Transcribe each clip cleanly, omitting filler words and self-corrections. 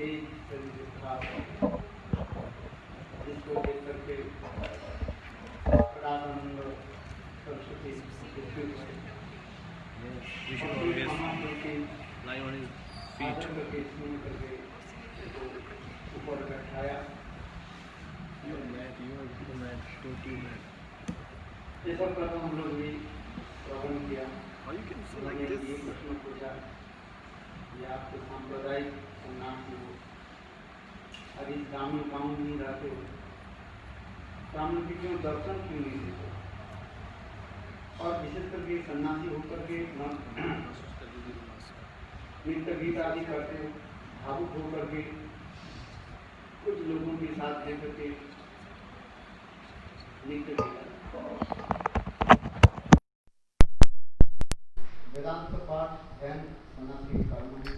तेज शरीर था, जिसको देख करके Radhanand Saraswati We should always lie on his feet. ऊपर बैठाया। You are mad, totally mad. ये सब करके हम लोग भी श्रवण किया। How you can say like this? ये प्रश्न पूछा, ये आपके सांप्रदायिक सन्यासी हो, अभी ग्रामीण गाँव में रहते हो, ग्रामीण के क्यों दर्शन क्यों नहीं देते? और विशेष करके सन्यासी होकर के नृत्य गीत आदि करते हो, भावुक होकर के कुछ लोगों के साथ लेकर के नृत्य गीत। वेदांत पाठ ध्यान सन्यासी कर्म है।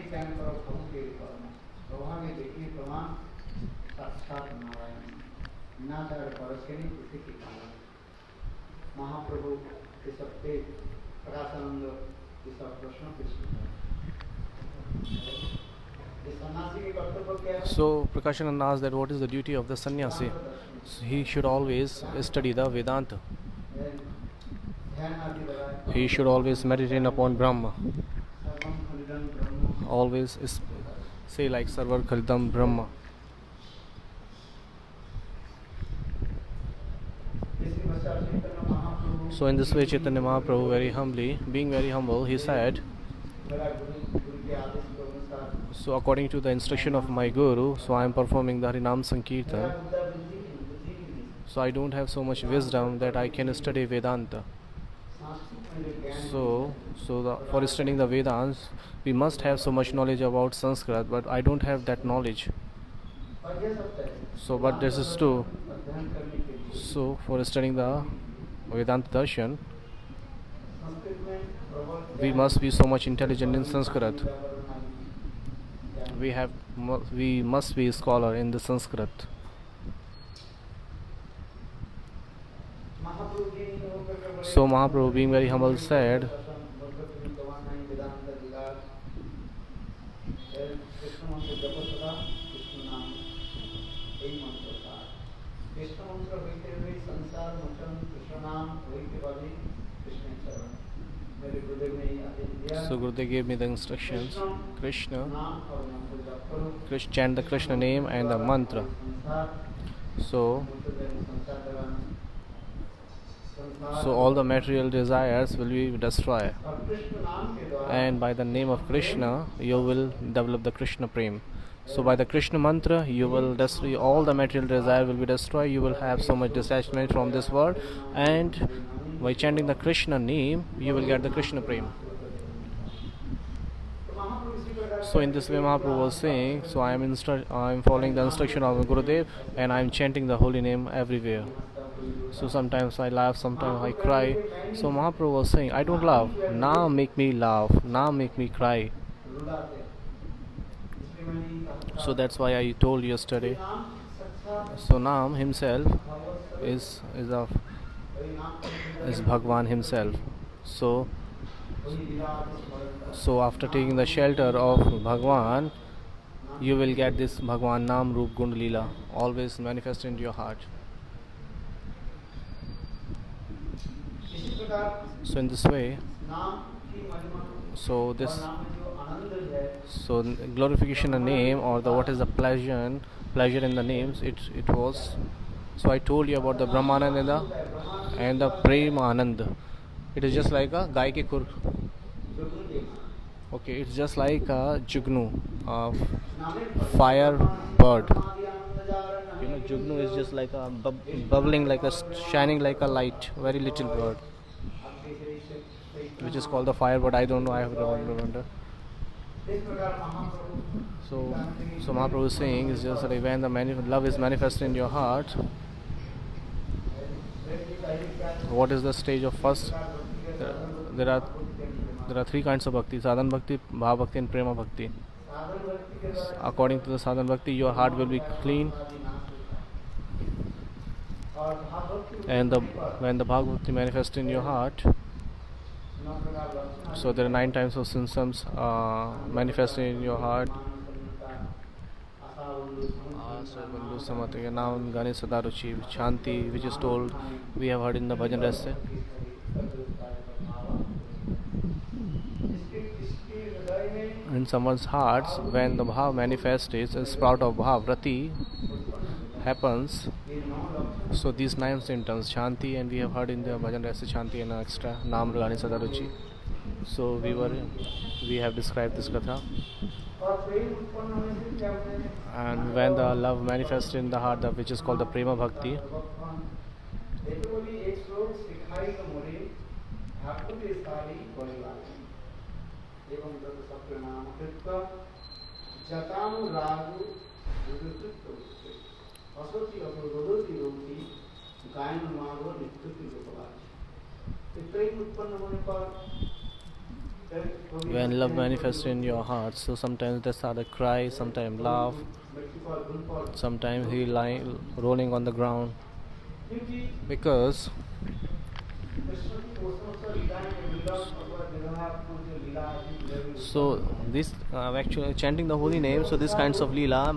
ज्ञान करो प्रभु के कर्म। प्रभा में देखिए प्रमाण साक्षात नारायण ना दर परसनी किसी की कारण। महाप्रभु के सबके प्रकाशानंद के सब प्रश्नों के So Prakashananda asked that what is the duty of the sannyasi? So he should always study the Vedanta. He should always meditate upon Brahma. Always say like Sarvar Khalidam Brahma. So in this way Chaitanya Mahaprabhu very humbly, being very humble, he said, so according to the instruction of my Guru, so I am performing the Harinam Sankirtan. So I don't have so much wisdom that I can study Vedanta. So for studying the Vedants, we must have so much knowledge about Sanskrit, but I don't have that knowledge. So but this is true. So for studying the Vedanta Darshan, we must be so much intelligent in Sanskrit. We must be a scholar in the Sanskrit. So Mahaprabhu, being very humble, said, so Gurudev gave me the instructions. Chant the Krishna name and the mantra. So all the material desires will be destroyed, and by the name of Krishna you will develop the Krishna prem. So by the Krishna mantra you will destroy all the material desire, will be destroyed. You will have so much detachment from this world, and by chanting the Krishna name you will get the Krishna prem. So in this way Mahaprabhu was saying, so I am following the instruction of Gurudev, and I am chanting the holy name everywhere. So sometimes I laugh, sometimes I cry. So Mahaprabhu was saying, I don't laugh, now make me laugh, now make me cry. So that's why I told you yesterday. So Nam himself is Bhagwan himself. So after taking the shelter of Bhagwan, you will get this Bhagwan Nam Roop Gund Leela always manifest into your heart. So in this way, so glorification of name, or the what is the pleasure in the names, it was. So I told you about the Brahmananda and the Premanand. It is just like a Gai ke Kur. Okay, it's just like a Jugnu, fire bird. You know, Jugnu is just like a bubbling, like a shining like a light, very little bird, which is called the fire bird. I don't know, I have don't remember. So Mahaprabhu is saying is just that when the love is manifested in your heart, what is the stage of first? There are three kinds of bhakti: sadhana bhakti, bhava bhakti, and prema bhakti. According to the sadhana bhakti, your heart will be clean, and when the bhava bhakti manifests in your heart, So there are 9 types of symptoms manifesting in your heart. Bandhu Samatya, Naam Gani Sadaruchi, Shanti, which is told, we have heard in the Bhajan Rasa. In someone's hearts, when the bhav manifests, a sprout of bhav, rati, happens. So these 9 symptoms, Shanti, and we have heard in the Bhajan Rasa Shanti and extra, Naam Gani Sadaruchi. So we have described this katha. And when the love manifests in the heart, which is called the Prema Bhakti, when love manifests in your heart, so sometimes the sadhak cry, sometimes laugh, sometimes he lying rolling on the ground, because so this actually chanting the holy name, so these kinds of leela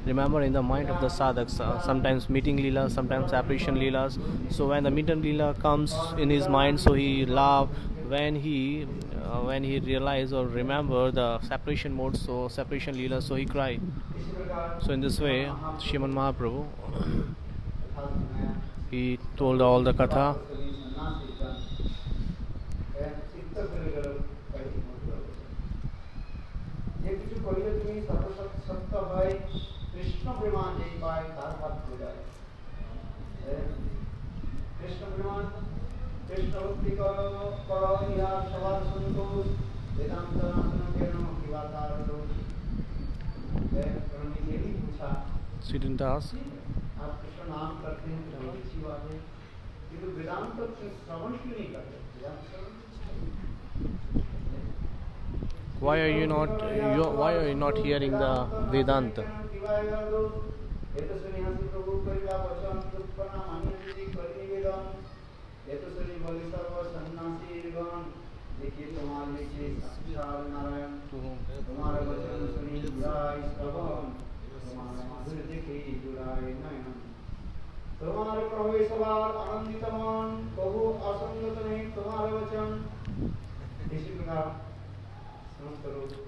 remember in the mind of the sadhaks, sometimes meeting leela, sometimes apparition leelas. So when the meeting leela comes in his mind, so he laugh. When he realize or remember the separation mode, so separation leela, so he cry. So in this way, Sriman Mahaprabhu he told all the katha. She didn't ask. Why are you not hearing the Vedanta?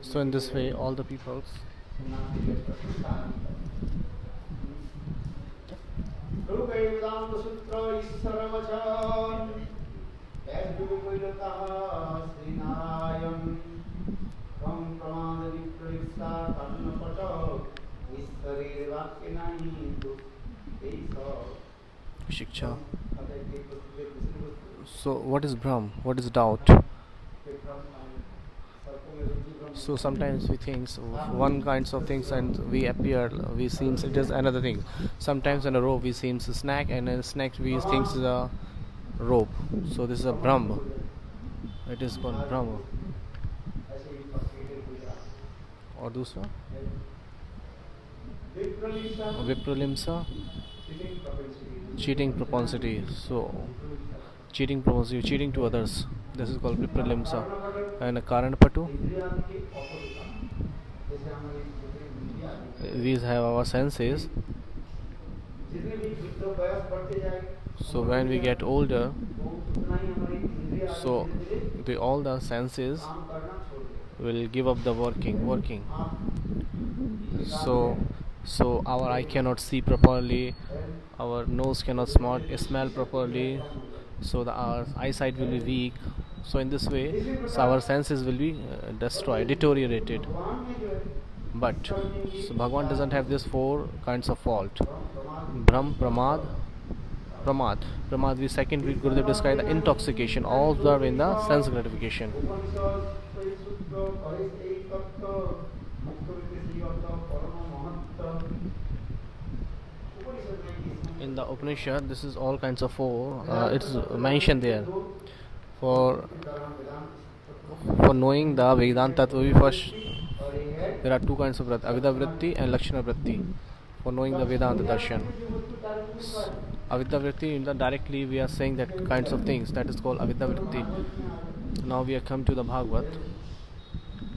So in this way, all the peoples Shiksha. So what is Brahm? What is doubt? So sometimes we think one kinds of things and we seems it is another thing. Sometimes in a rope we seems a snack, and in a snack we thinks is a rope. So this is a Brahm. It is called Brahm. Or दूसरा Vipralimsa, cheating propensity. So cheating propensity, cheating to others. This is called Vipralimsa. And Karanapatu, we have our senses. So when we get older, so all the senses will give up the working. So our eye cannot see properly, our nose cannot smell properly, so our eyesight will be weak. So in this way, so our senses will be destroyed, deteriorated. But so Bhagavan doesn't have these 4 kinds of fault: Brahm, Pramad. We second read Gurudev describe the intoxication, all observed in the sense gratification. In the Upanishad, this is all kinds of 4. It's mentioned there. For knowing the Vedanta Tattva, first there are 2 kinds of vritti, Avidya Vritti and Lakshana Vritti. For knowing the Vedanta Darshan, Avidya Vritti, directly we are saying that kinds of things, that is called Avidya Vritti. Now we have come to the Bhagavad.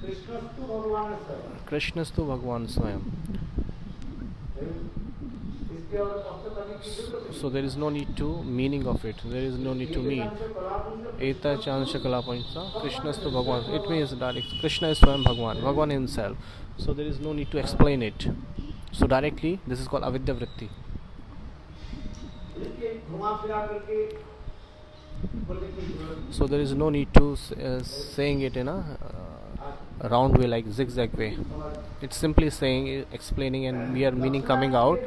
कृष्णस्तु भगवान स्वयं। Krishnastu Bhagwan Swayam. इसके और अब तक की जरूरत So there is no need to meaning of it. There is no need to mean. Eta Chansha Kalapancha Krishnastu Bhagwan. It means direct. Krishna is Swayam Bhagwan. Bhagwan himself. So there is no need to explain it. So directly this is called Avidya Vritti. घुमा फिरा करके बोलने की जरूरत नहीं। So there is no need to saying it in a round way, like zigzag way. It's simply saying, explaining, and mere meaning coming out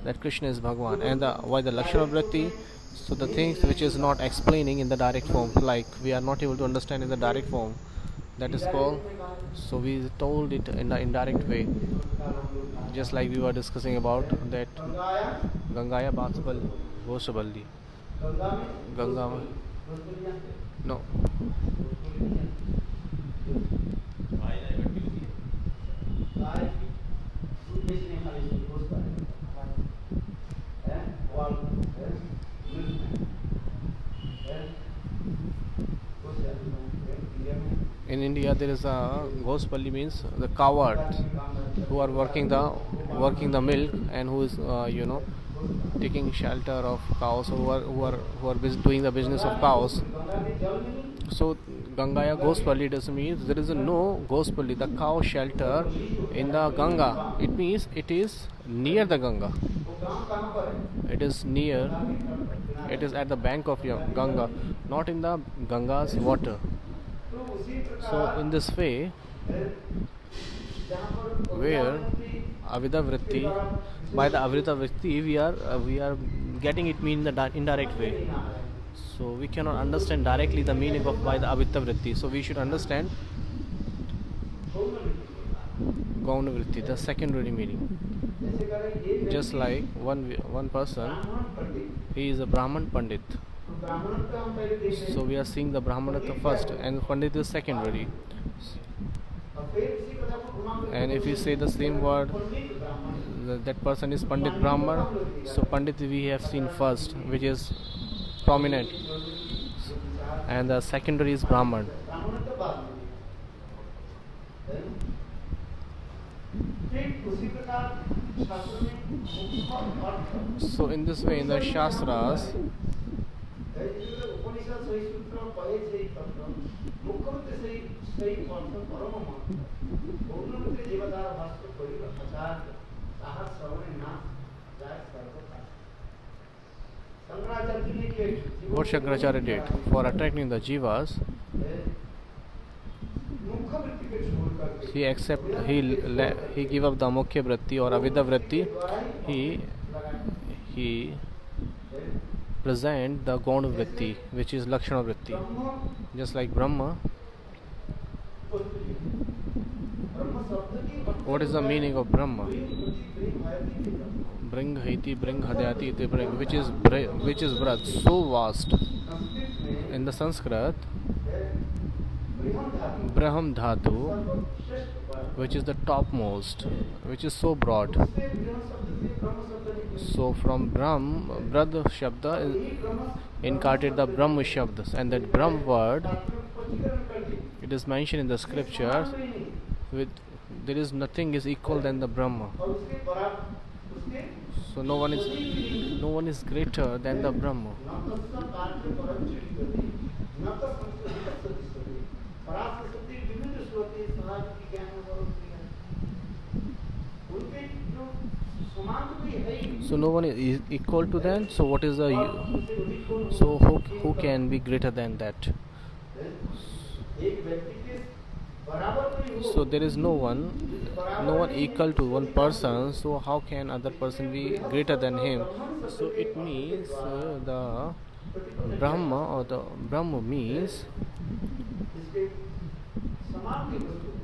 that Krishna is Bhagwan. And why the Lakshana Vritti? So the things which is not explaining in the direct form, like we are not able to understand in the direct form, that is called. So we told it in the indirect way, just like we were discussing about that Gangaya Batsbal Goshaballi. Ganga. No. In India, there is a Gospalli, means the coward who are working the milk, and who is taking shelter of cows, who are doing the business of cows. So Gangaya Gospalli doesn't mean there is no Gospalli, the cow shelter in the Ganga. It means it is near the Ganga. It is near. It is at the bank of Ganga, not in the Ganga's water. So in this way, where Avidya Vritti, by the Avidya Vritti we are getting it mean the indirect way. So we cannot understand directly the meaning of by the Avidya Vritti. So we should understand Gauna Vritti, the secondary meaning. Just like one person, he is a Brahman Pandit. So we are seeing the Brahmanatva first, and Pandit is secondary. And if we say the same word, that person is Pandit Brahman, so Pandit we have seen first, which is prominent, and the secondary is Brahman. So in this way, in the Shastras, what Shankaracharya did for attracting the jivas, he gave up the Mukhya Vritti or Avidya Vritti. He present the Gauna Vritti, which is Lakshana Vritti. Just like Brahma. What is the meaning of Brahma? Bring Haiti, bring Hadyati, iti bring, which is Braj, so vast. In the Sanskrit, Braham Dhatu, which is the topmost, which is so broad. So from Brahm, Brad Shabda incarnated the Brahma Shabdas, and that Brahm word, it is mentioned in the scriptures, there is nothing is equal than the Brahma. So no one is greater than the Brahma. So no one is equal to them. So what is so who can be greater than that? So there is no one equal to one person. So how can other person be greater than him? So it means the Brahma, or the Brahma means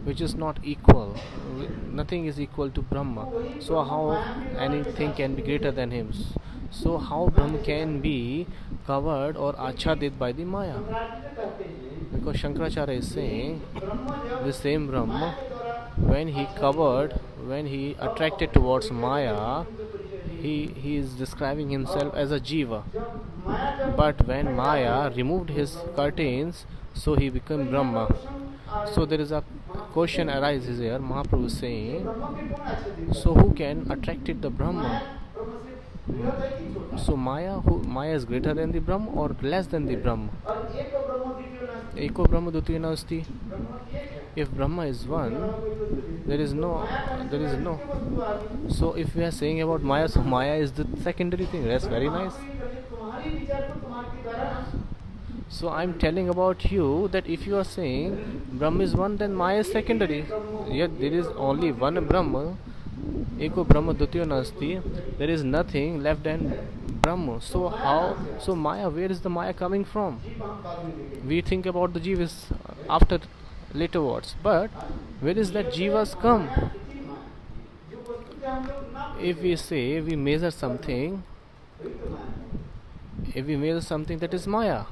which is not equal. Nothing is equal to Brahma. So how anything can be greater than him? So how Brahma can be covered or achadit by the Maya? Because Shankaracharya is saying the same Brahma, when he attracted towards Maya, he is describing himself as a jiva. माया जब But when Maya removed his curtains, so he became Brahma. So there is a question arises here. Mahaprabhu is saying, ब्रह्म के कौन अच्छे दिखता so who can attract it the है? Brahma? माया ब्रह्म से बृहद है कि छोटा? So Maya is greater than the Brahma or less than the Brahma? और एक ब्रह्म द्वितीय नास्ति, Eko Brahma Dutiya Nasti. ब्रह्म एक है। If Brahma is one, there is no. So if we are saying about Maya, so Maya is the secondary thing. That's very nice. तुम्हारी विचार को तुम्हारे द्वारा So I'm telling about you that if you are saying Brahma is one, then Maya is secondary. Yet there is only one Brahma. Eko Brahma Dutiya Nasti. There is nothing left than Brahma. So how? So Maya, where is the Maya coming from? जीव हम बाद में देखेंगे। We think about the jivas after later words, but where is that jivas come? जो वस्तु के हम लोग ना If we say we measure something, वही तो माया है। if we measure something, that is Maya.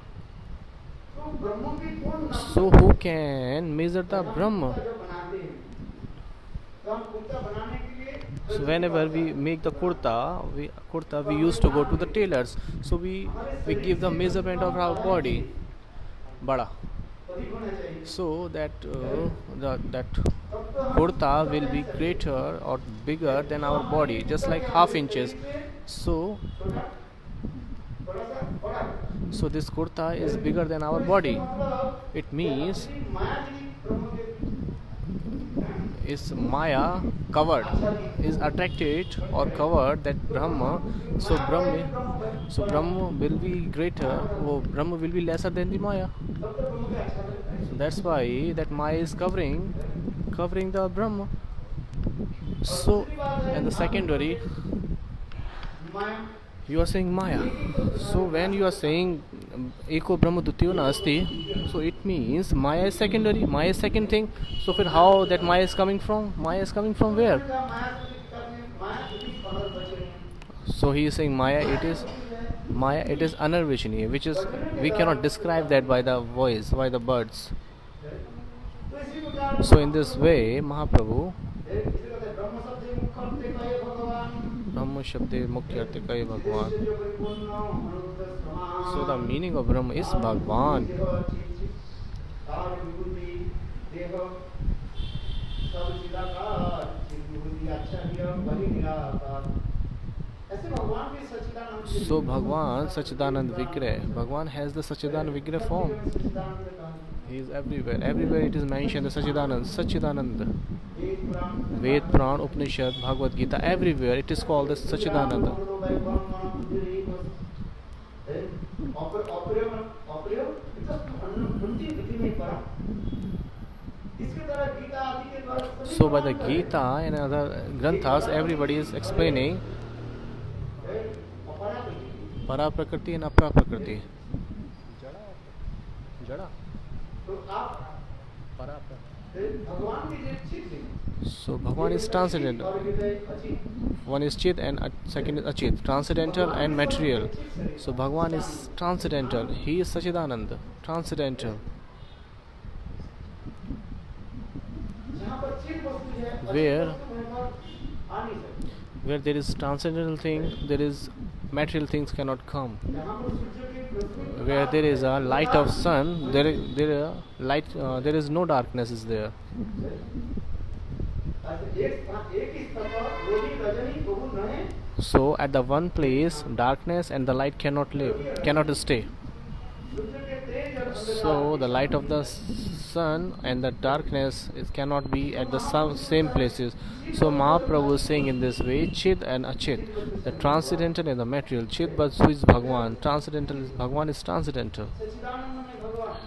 तो ब्रह्म के कौन नाम So who can measure the Brahma? जब बनाते हैं तो हम कुर्ता बनाने के लिए So whenever we make the kurta, we used to go to the tailors. So we give the measurement of our body, bada. अधिक होना चाहिए। So that that तब तो हम kurta will be greater or bigger than our body, just like half inches. So छोटा थोड़ा सा बड़ा so this kurta is bigger than our body. मतलब It means माया जी ब्रह्म के is Maya covered, is attracted or covered that Brahma. So Brahma will be greater, or Brahma will be lesser than the Maya. तब तो ब्रह्म के अच्छा लगता है। So that's why that Maya is covering the Brahma. So and the secondary, Maya you are saying Maya. So when you are saying Eko Brahma Dutiyo Nasti, so it means Maya is secondary, Maya is second thing. So फिर how that Maya is coming from? Maya is coming from where? माया करने माया कितनी पकड़ बचे हैं। So he is saying Maya, it is Anarvachनीय, which is we cannot describe that by the voice, by the birds. तो इसी प्रकार So in this way, Mahaprabhu, इसी प्रकार ब्रह्म शब्द मुख करते कहे भगवान Brahma Shabde Mukhyarte Kai Bhagwan. जो परिपूर्ण अनुरुद्ध समान So the meaning of Brahma is Bhagwan. काल विभूति देह सब चिदाकार चित विभूति अच्छा नियम बलि निराकार ऐसे भगवान के सच्चिदानंद So Bhagwan Sachidanand Vigrah, Bhagwan has the Sachidanand Vigrah form. सच्चिदानंद का He is everywhere. Everywhere it is mentioned the Sachidanand. एक पुराण Ved, Pran, Upanishad, Bhagavad Gita, everywhere it is called as Sachidananda. So by the Gita and other Granthas, everybody is explaining Para Prakriti and Apara Prakriti. Jada? Para So Bhagwan is transcendental. One is Chit and second is Achit. Transcendental and material. So Bhagwan is transcendental. He is Sachidananda. Transcendental. Where there is transcendental thing, there is material things cannot come. Where there is a light of sun, there is no darkness is there. So at the one place, darkness and the light cannot stay. So the light of the sun and the darkness cannot be at the same places. So Mahaprabhu is saying in this way, Chid and Achit, the transcendental and the material. Chid, but who is Bhagwan? Transcendental is Bhagwan is transcendental.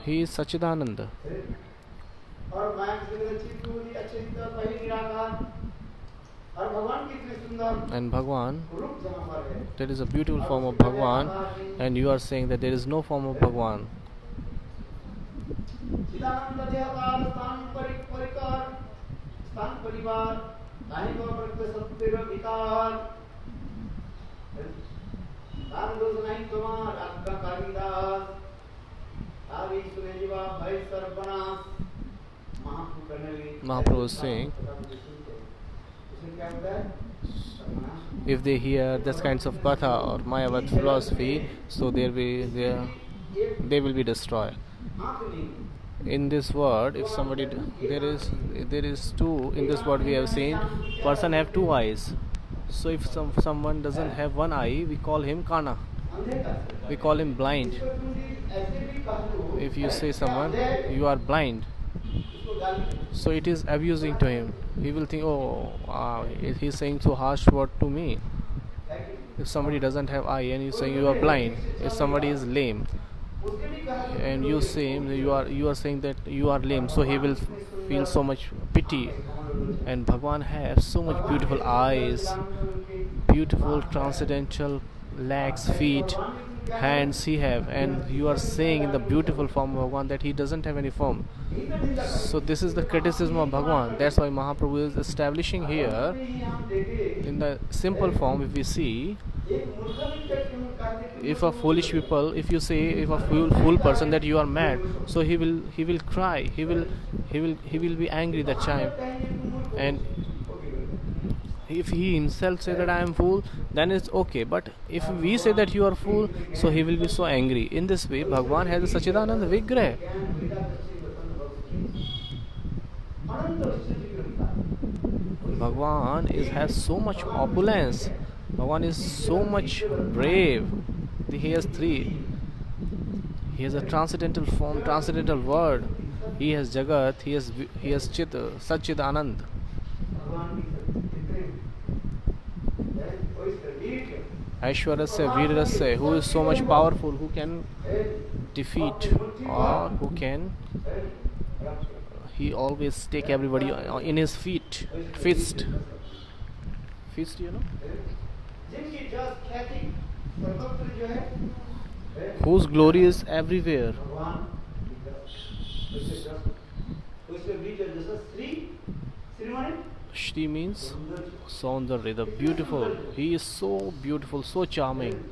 He is Sachidananda. And Bhagwan, there is a beautiful form of Bhagwan, and you are saying that there is no form of Bhagwan. Mahaprabhu is saying if they hear this kinds of katha or Mayavad philosophy, so they will be destroyed. In this world, if somebody there is two in this world we have seen person have two eyes. So if someone doesn't have one eye, we call him kana, we call him blind. If you say someone you are blind, so it is abusing to him. He will think, oh, he's saying so harsh word to me. If somebody doesn't have eye and you saying you are blind, if somebody is lame and you say you are saying that you are lame, so he will feel so much pity. And Bhagwan has so much beautiful eyes, beautiful transcendental legs, feet, hands he have, and you are saying in the beautiful form of Bhagwan that he doesn't have any form. So this is the criticism of Bhagwan. That's why Mahaprabhu is establishing here in the simple form. If we see, if a foolish people, if you say if a fool person that you are mad, so he will cry, he will be angry that time. And if he himself say that I am fool, then it's okay. But if we say that you are fool, so he will be so angry. In this way, Bhagwan has a Sachidananda Vigrah. Bhagwan has so much opulence. Bhagwan is so much brave. He has three. He has a transcendental form, transcendental word. He has Jagat. He has Chit, Satchid Anand. Aishwarasya Veerasya, who is so much powerful, who can defeat or who can. He always take everybody in his fist. Fist, you know. Whose glory is everywhere. Shri means Saundarya, the beautiful. He is so beautiful, so charming.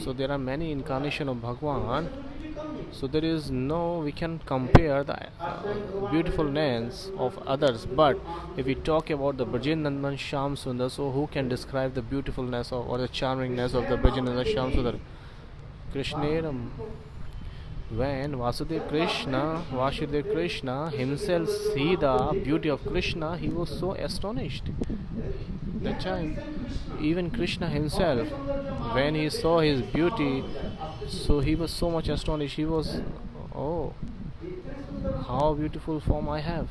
So there are many incarnations of Bhagwan. So there is no, we can compare the beautifulness of others. But if we talk about the Brajendandan Shyam Sundar, so who can describe the beautifulness or the charmingness of the Brajendandan Shyam Sundar? Krishna, when Vasudev Krishna himself see the beauty of Krishna, he was so astonished. That time, even Krishna himself, when he saw his beauty, so he was so much astonished. He was, oh, how beautiful form I have.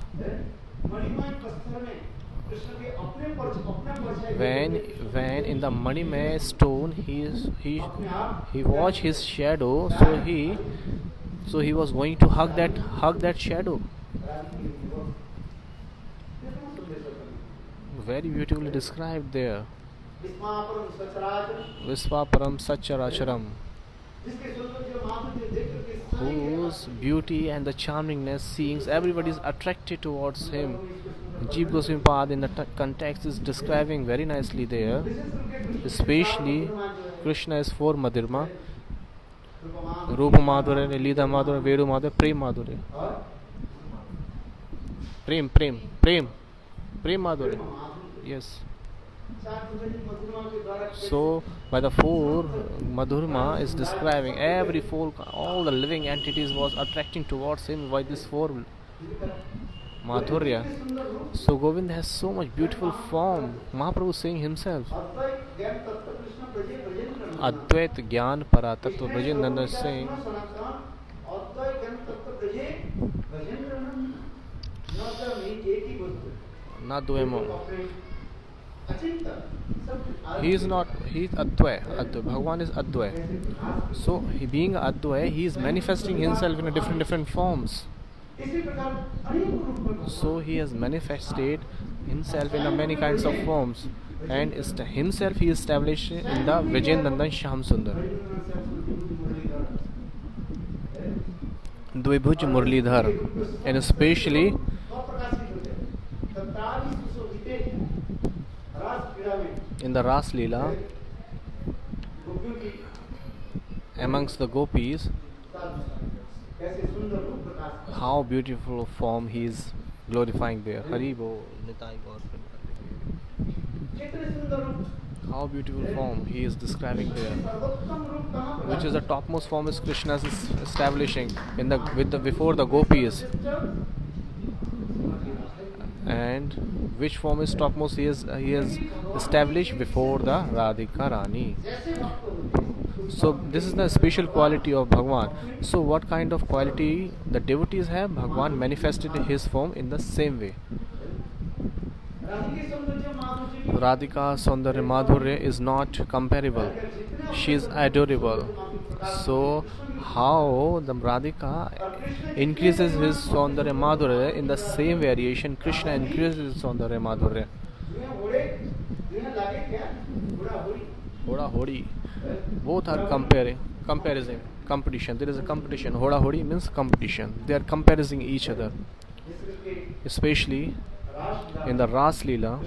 When in the Manimay stone he watched his shadow, so he was going to hug that shadow. Very beautifully described there. Visvaparam Satcharacharam, whose beauty and the charmingness seeing everybody is attracted towards him. Jeev Goswami Pad in the context is describing very nicely there. Especially Krishna is for Madhurma, Rupa Madhurya, Leela Madhurya, Vedu Madhurya, Prem Madhurya. Prem Madhurya. Yes. So by the four, Madhurma is describing every folk, all the living entities was attracting towards him by this four Madhurya. So Govind has so much beautiful form. Mahaprabhu saying himself, Advait Gyan Paratattva. Brajendandan is saying, Na Duemo. He is not, he is Advait. Bhagwan is Advait. So he being Advait, he is manifesting himself in a different forms. So he has manifested himself in many kinds of forms, and himself he established in the Brajendandan Shyam Sundar. Dvibhuj Murlidhar, and especially in the Ras Leela amongst the gopis, how beautiful form he is glorifying there. Hari Bol, Nitai Gaur. कितने सुंदर रूप, How beautiful form he is describing here. सर्वोत्तम रूप कहाँ पर Which is the topmost form is Krishna's establishing in the with the before the gopis. And which form is topmost he is established before the Radhika Rani. जैसे भक्त होते So this is the special quality of Bhagwan. So what kind of quality the devotees have? Bhagwan manifested his form in the same way. राधिके सौंदर्य माधुर्य Radhika Saundarya Madhurya is not comparable. She is adorable. So how the Radhika increases his Saundarya Madhurya, in the same variation Krishna increases his Saundarya Madhurya. दुनिया घोड़े दुनिया लागे क्या घोड़ा होड़ी Hoda Hodi, both are comparison, competition. There is a competition. Hoda Hodi means competition. They are comparing each other. Especially in the Ras Leela,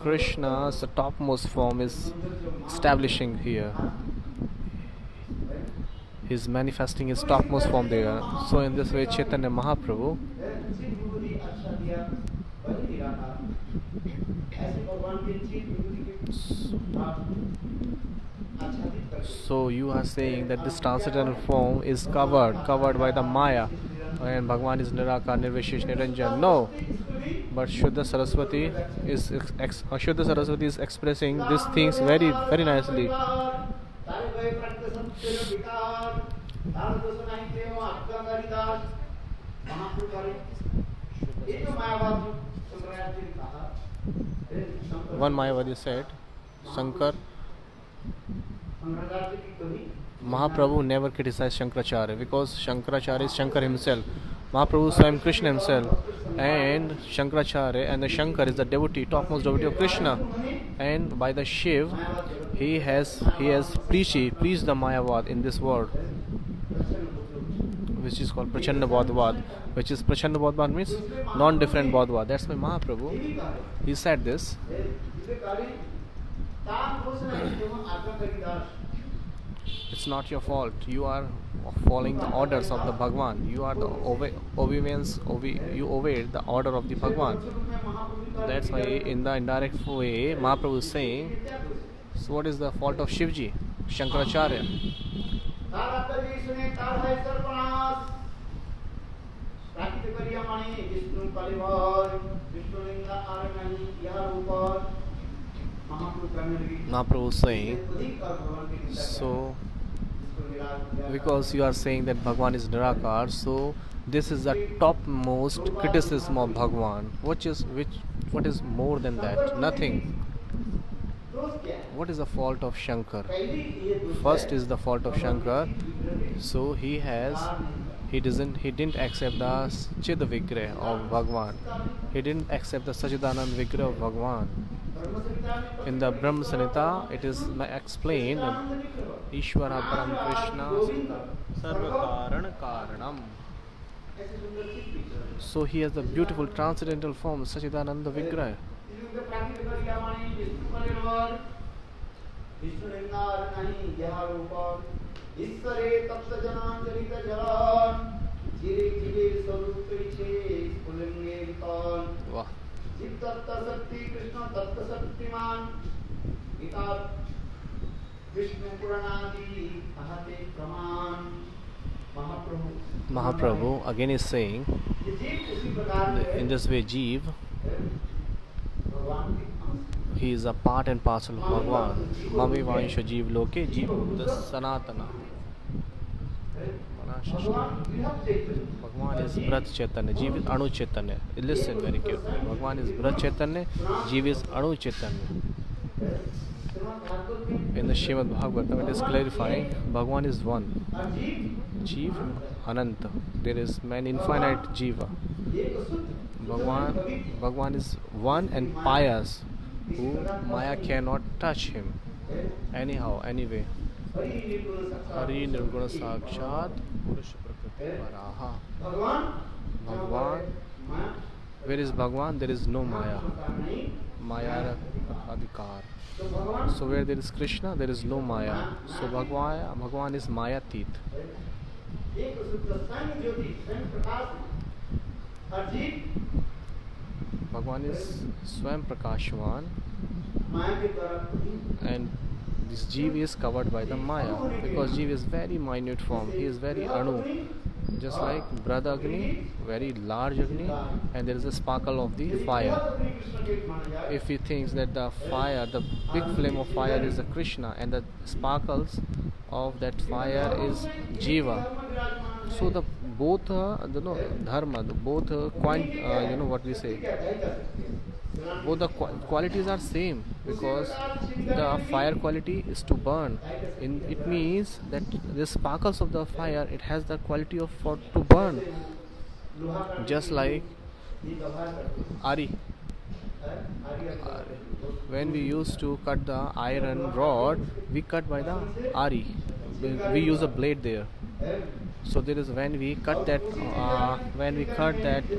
Krishna's topmost form is establishing here. He is manifesting his topmost form there. So in this way, Chaitanya Mahaprabhu, चीज विभूति अच्छा दिया बलि दिया था ऐसे भगवान की चीज विभूति के आच्छादित कर so you are saying that this transcendental form is covered by the Maya, and Bhagwan is Nirakar, Nirvishesh, Niranjan. No, but Shuddha Saraswati is expressing these things very very nicely. तारे गए प्रकृति संस्कृत विकार तार दोष नहीं थे वो अज्ञानी दास महापुरुष करे ये जो मायावाद शंकराचार्य जी ने कहा One Mayavadi said, Shankar, Shankaracharya की कही Mahaprabhu never criticized Shankaracharya because Shankaracharya is Shankar himself. Mahaprabhu is Swayam Krishna himself, and Shankaracharya and the Shankar is the devotee, topmost devotee of Krishna, and by the Shiv he has preached the Mayavad in this world, which is called Prachanda Bodhavad, which is Prachanda Bodhavad means non-different Bodhavad. That's why Mahaprabhu he said this. It's not your fault. You are following the orders of the Bhagwan. You are the you obey the order of the Bhagwan. That's why in the indirect way Mahaprabhu is saying, so what is the fault of Shivji, Shankaracharya? Mahaprabhu is saying, so because you are saying that Bhagwan is Nirakar, so this is the topmost criticism of Bhagwan. What is more than that? Nothing. What is the fault of Shankar? First is the fault of Shankar. So he didn't accept the Chid Vigrah of Bhagwan. He didn't accept the Sachidanand Vigrah of Bhagwan. In the Brahma Samhita, it is explained that Ishvara Param Krishna Sarva Karan Karanam. So he has the beautiful transcendental form Sachidananda Vigrah. Wow. Mahaprabhu again is saying, in this way Jeev, he is a part and parcel of Bhagwan. Mami Vansha Jeev Loke, Jeev the Sanatana. Bhagwan is Brat Chaitanya, Jeev is Anu Chaitanya. Listen very carefully. Bhagwan is Brat Chaitanya, Jeev is Anu Chaitanya. In the Srimad Bhagavatam, it is clarifying Bhagwan is one. Jeev Ananta. There is man infinite Jiva. Bhagwan is one and pious, who Maya cannot touch him anyhow, anyway. Hari Nirguna Sakshat Purusha Prakriti Varaha. Bhagwan. Where is Bhagwan? There is no Maya. Maya Adhikar. So where there is Krishna, there is no Maya. So Bhagwan is Maya Tit. Bhagwan is Swayam Prakashvan, माया की तरफ नहीं। And this Jeev is covered by the Maya because Jeev is very minute form. He is very Anu. Just like Brother Agni, very large Agni, and there is a sparkle of the fire. If he thinks that the fire, the big flame of fire is the Krishna, and the sparkles of that fire is Jiva, so the both dharma, both what we say, both the qualities are same because the fire quality is to burn. It means that the sparkles of the fire, it has the quality of to burn, just like Ari. When we used to cut the iron rod, we cut by the Ari. We use a blade there. So there is when we cut that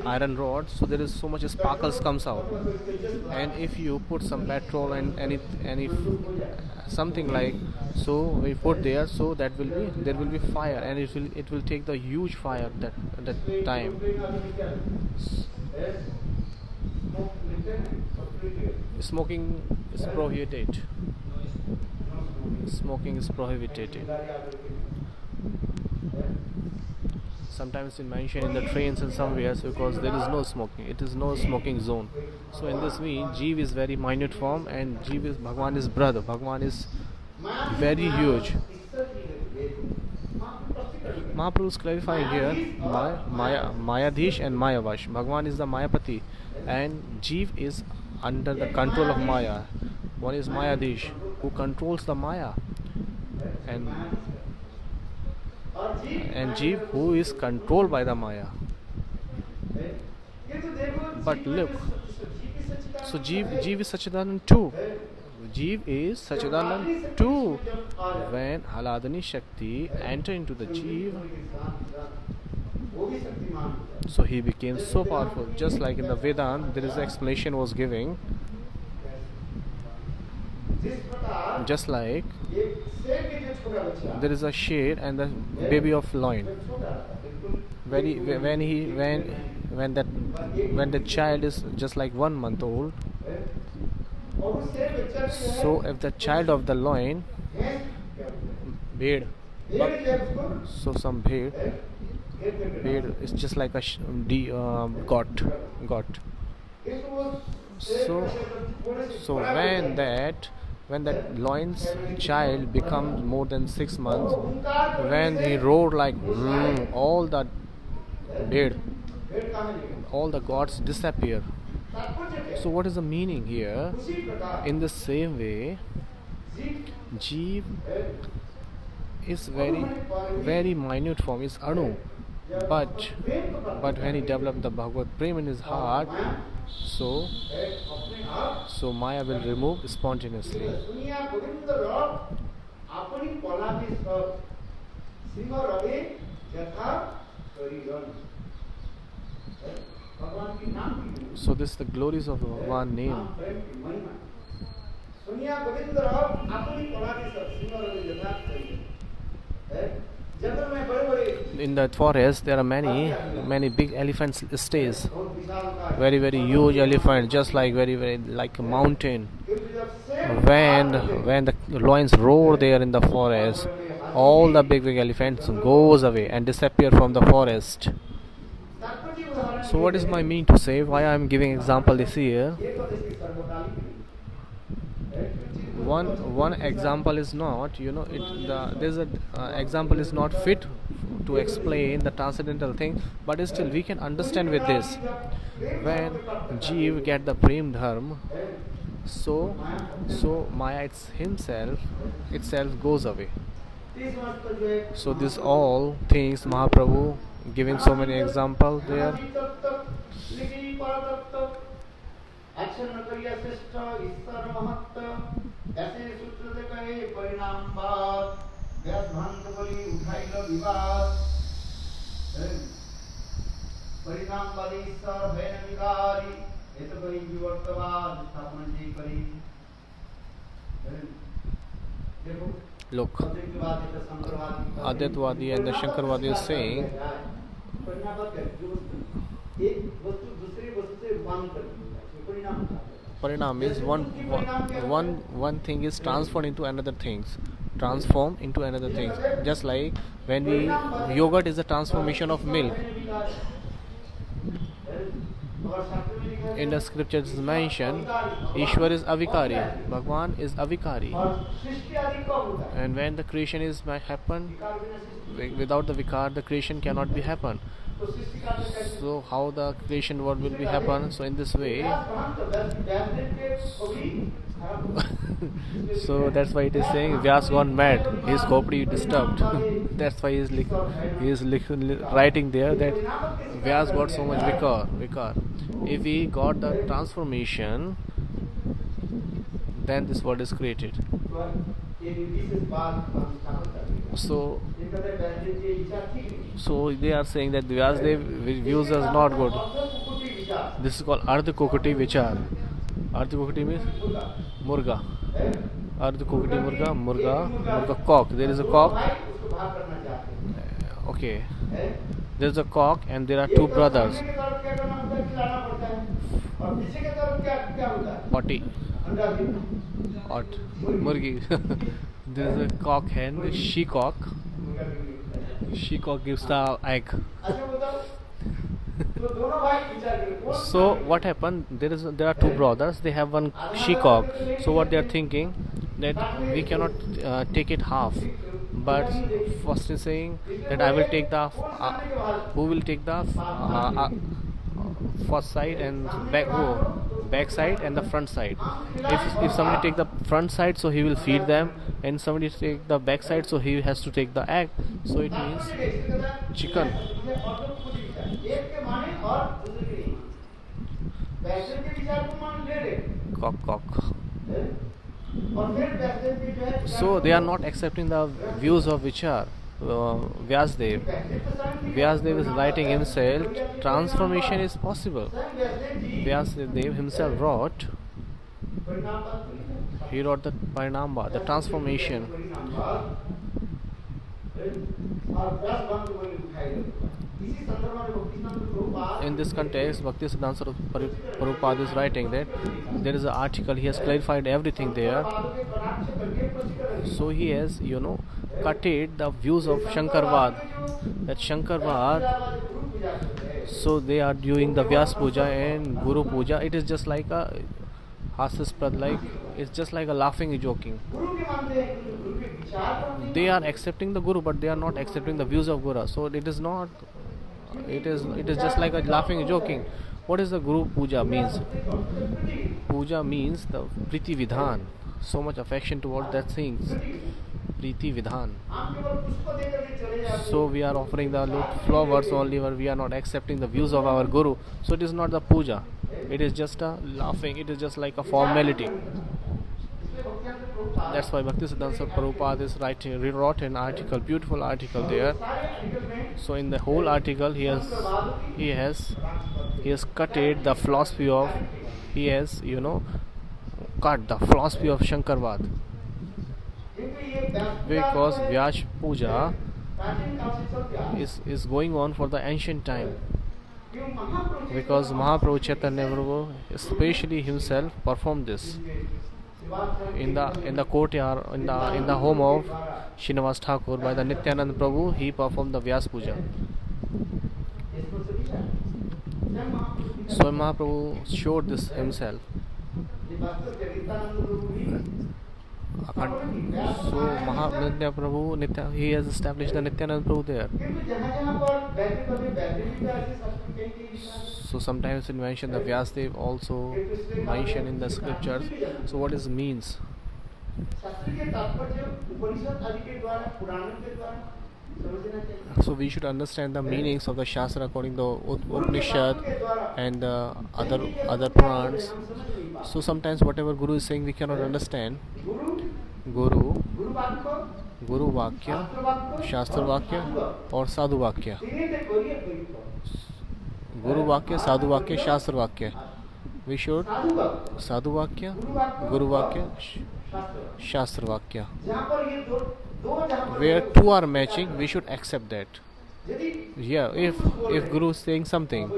iron rod, so there is so much sparkles comes out. And if you put some petrol and any something like, so we put there, so there will be fire, and it will take the huge fire that time. Smoking is prohibited. Smoking is prohibited. Sometimes we mention in the trains and somewhere because there is no smoking. It is no smoking zone. So in this way, Jeev is very minute form, and Jeev is Bhagwan is brother. Bhagwan is very huge. Mahaprabhu is clarifying here Mayadhish and Mayavash. Bhagwan is the Mayapati, and Jeev is under the control of Maya. One is Mayadhish, who controls the Maya, and Jeev, who is controlled by the Maya. But look, so Jeev is Sachidanand too. Jeev is Sachidanand too. When Haladani Shakti enter into the Jeev, so he became so powerful. Just like in the Vedanta, there is an explanation was giving. Just like there is a shade and the baby of loin. When the child is just like 1 month old, so if the child of the loin, bhed, so some bhed is just like a goat. So when that loin's child becomes more than 6 months, when he roared like all the bhed, all the gods disappear. So what is the meaning here? In the same way, Jeev is very minute form, is Anu, but when he developed the Bhagavad Prem in his heart, so Maya will remove spontaneously. So this is the glories of Bhagwan name. In the forest there are many big elephants stays, very huge elephant, just like very like a mountain. When the lions roar there in the forest, all the big elephants goes away and disappear from the forest. So what is my meaning to say? Why I am giving example this here? One example is not, there's a example is not fit to explain the transcendental thing, but still we can understand with this. When Jeev get the Prem Dharma, so Maya itself goes away. So this all things Mahaprabhu giving so many examples there. ऐसे सूत्र से कहे परिणाम बात व्याध्वंत बलि उठाइल विवाद परिणाम बलि ईश्वर भय विकारी ये तो कहीं विवर्तवाद स्थापना जी करी देखो look, Advaitwadi and the Shankarvadi is saying परिणाम एक वस्तु दूसरी वस्तु से रूपांतर परिणाम Parinam means one thing is transformed into another things. Transform into another things. Just like when yogurt is a transformation of milk. In the scriptures is mentioned, Ishwar is avikari, Bhagwan is avikari, and when the creation is happen, without the vikar, the creation cannot be happen. So how the creation world will be happen? So in this way. So that's why it is saying Vyas gone mad. His khopri disturbed. That's why he is writing there that Vyas got so much vikar. If he got the transformation, then this world is created. So they are saying that Vyasdev views us not good. This is called Ardha Kokoti Vichar. Ardha Kokoti means Murga. Ardha Kokoti Murga cock. There is a cock. Okay. There is a cock and there are two brothers. Potty. Murgi. There is a cock hen, she cock. She cock gives the egg. So what happened? There are two brothers. They have one she cock. So what they are thinking that we cannot take it half. But first is saying that I will take the who will take the first side and back side and the front side. If somebody take the front side, so he will feed them, and somebody take the back side, so he has to take the egg. So it means chicken. Cock. So they are not accepting the views of Vichar. Vyasdev. Vyasdev is writing himself, transformation is possible. Vyasdev himself wrote, he wrote the Parinamba, the transformation. In this context, Bhaktisiddhanta Prabhupada is writing that there is an article, he has clarified everything there. So he has, cutted the views of Shankarvad. That Shankarvad, so they are doing the Vyas Puja and Guru Puja. It is just like a Hasaspad, like it's just like a laughing and joking. They are accepting the Guru, but they are not accepting the views of Guru. So it is not. It is just like a laughing and joking. What is the Guru Puja means? Puja means the Priti Vidhan. So much affection towards that things. Priti Vidhan. So we are offering the flowers only, but we are not accepting the views of our Guru. So it is not the puja. It is just a laughing. It is just like a formality. That's why Bhaktisiddhanta Prabhupada is rewrote an article, beautiful article there. So in the whole article, he has cutted the philosophy of, cut the philosophy of Shankarvad. Because Vyas Puja is going on for the ancient time. Because Mahaprabhu Chaitanya Prabhu, especially himself, performed this in the courtyard, in the home of Srinivas Thakur by the Nityanand Prabhu. He performed the Vyas Puja. So Mahaprabhu showed this himself. So Mahanitya Prabhu, he has established the Nityanand Prabhu there. So sometimes we mention the Vyasdev also mentioned in the scriptures. So what is means? So we should understand the meanings of the Shastra according to Upanishad and the other Purans. So sometimes whatever Guru is saying we cannot understand. Guru Vakya, Shastra Vakya or Sadhu Vakya. Guru Vakya, Sadhu Vakya, Shastra Vakya. We should Sadhu Vakya, Guru Vakya, Shastra Vakya. Where two are matching, we should accept that. Yeah, if Guru is saying something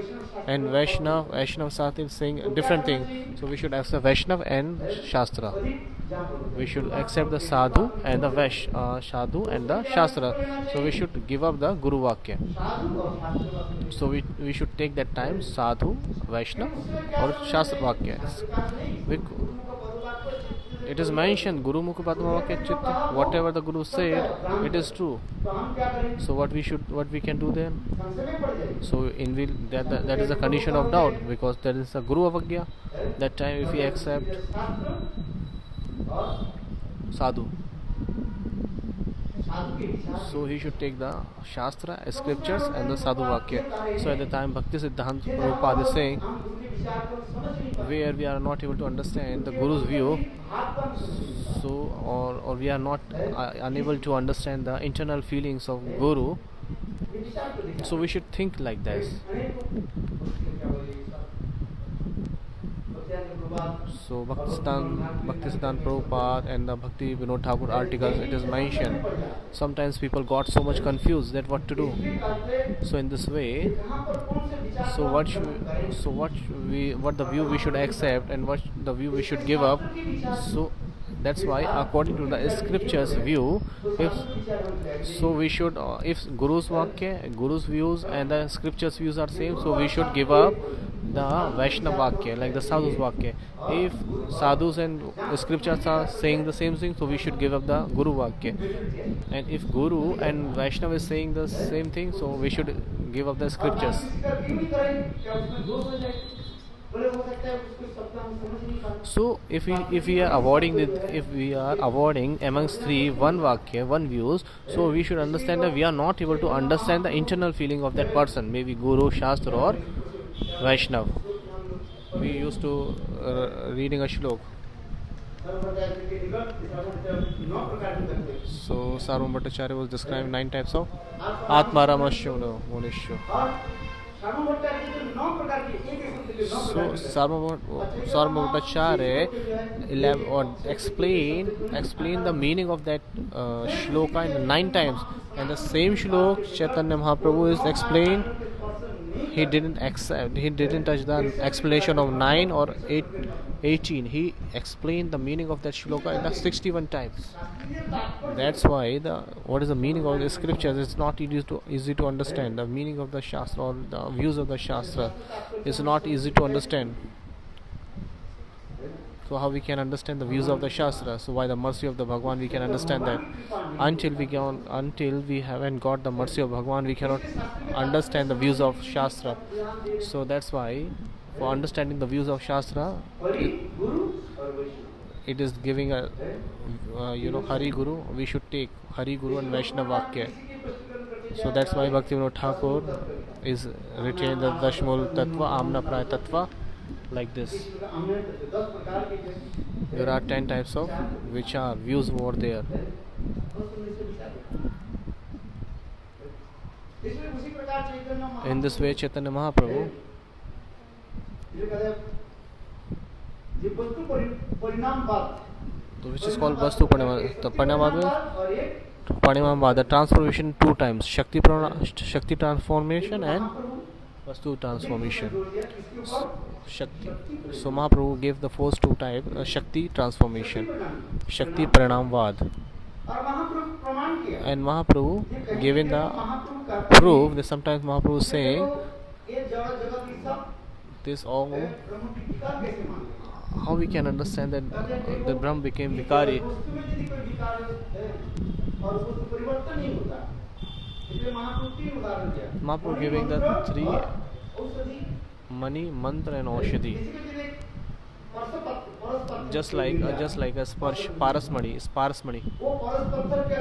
and Vaishnav Sati is saying a different thing, so we should accept Vaishnav and Shastra. We should accept the Sadhu and the Sadhu and the Shastra. So we should give up the Guru Vakya. So we should take that time Sadhu, Vaishnav or Shastra Vakya. It is mentioned Guru Mukha Padma Vakya Chitta. Whatever the Guru said, it is true. So what we can do then? So that is a condition of doubt, because there is a Guru Avagya. That time if we accept Sadhu, so he should take the Shastra, scriptures and the Sadhu Vakya. So at the time Bhakti Siddhanta Prabhupada is saying, where we are not able to understand the Guru's view, so or we are not unable to understand the internal feelings of Guru, so we should think like this. So Bhaktisiddhanta Prabhupada and the Bhakti Vinod Thakur articles, it is mentioned sometimes people got so much confused that what to do. So in this way, what the view we should accept and what the view we should give up. So that's why according to the scriptures view, we should if Guru's Vakya, Guru's views and the scriptures views are same, so we should give up the Vaishnava Vakya, like the Sadhu's Vakya. If Sadhus and scriptures are saying the same thing, so we should give up the Guru Vakya. And if Guru and Vaishnava is saying the same thing, so we should give up the scriptures. So if we are avoiding amongst three one Vakya, one views, so we should understand that we are not able to understand the internal feeling of that person, maybe Guru, Shastra or Vaishnav. We used to reading a shlok. So Sarvam Bhattacharya was describing 9 types of Atma Ramashya Monishya. So Sarvam Bhattacharya explain the meaning of that shloka in 9 times, and the same shlok Chaitanya Mahaprabhu is explained. He didn't touch the explanation of 9 or 18. He explained the meaning of that shloka in the 61 times. That's why what is the meaning of the scriptures is not easy to understand. The meaning of the Shastra or the views of the Shastra is not easy to understand. So how we can understand the views of the Shastra? So by the mercy of the Bhagwan we can understand that. Until we haven't got the mercy of Bhagwan, we cannot understand the views of Shastra. So that's why for understanding the views of Shastra, it is giving a Hari Guru. We should take Hari Guru and Vaishnava Vakya. So that's why Bhakti Vinod Thakur is retained the Dashmul Tattva, Amna Praya Tattva, like this. There are 10 types of which are views over there. In this way Chaitanya Mahaprabhu which is called Vastu Parinamvad. The Parinamvad, the transformation 2 times, Shakti transformation and Vastu transformation. Shakti. So Mahaprabhu gave the first 2 types, Shakti transformation, Shakti Parinamvad. And Mahaprabhu giving the proof that sometimes Mahaprabhu is saying this all. How we can understand that the Brahm became Vikari? Mahaprabhu giving the 3 Mani, Mantra and Aushadhi. Just like a sparsh, Parasmani,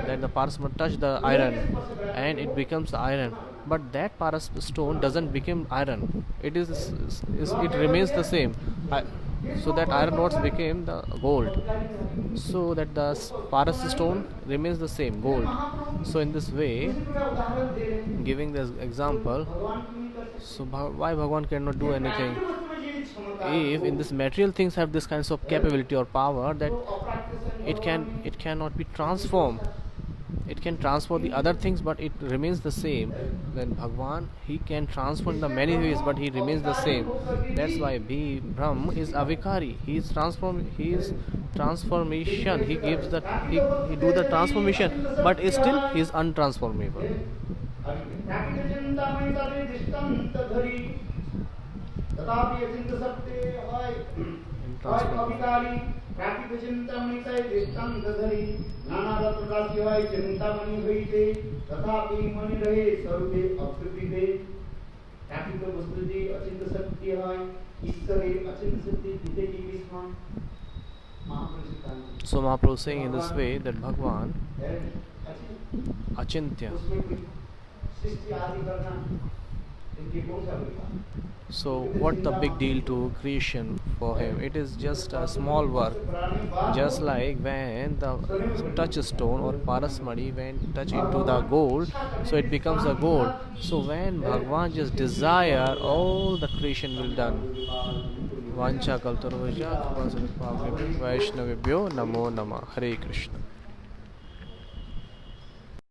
that the Parasmani touch the iron and it becomes iron, but that Paras stone doesn't become iron. It remains the same. So that iron rods became the gold. So that the Paras stone remains the same, gold. So in this way, giving this example, so why Bhagwan cannot do anything? If in this material things have this kinds of capability or power that it cannot be transformed. it can transform the other things, but it remains the same. Then Bhagwan, he can transform the many ways, but he remains the same. That's why Brahm is avikari. He is transformation. He gives the he do the transformation, but still he is untransformable. प्राकृत चिंतामणि तय दृष्टांत धरी नाना रत्न राशि হয় চিন্তামণি হইতে তথাপি মনি রহে স্বরূপে অপ্রতিভে प्राकृत वस्तु যে অচিন্ত শক্তি হয় ঈশ্বরের অচিন্ত শক্তি দিতে কি বিস্ময় महापुरुष। So Mahaprabhu is saying in this way that Bhagwan Achintya. सृष्टि आदि करना इनके कौन सा होगा। So what the big deal to creation for him? It is just a small work, just like when the touchstone or parasmari when touch into the gold, so it becomes a gold. So when Bhagwan just desire, all the creation will done. Vancha kaltarvaja Vaishnavibhyo Namo Namah. Hare Krishna.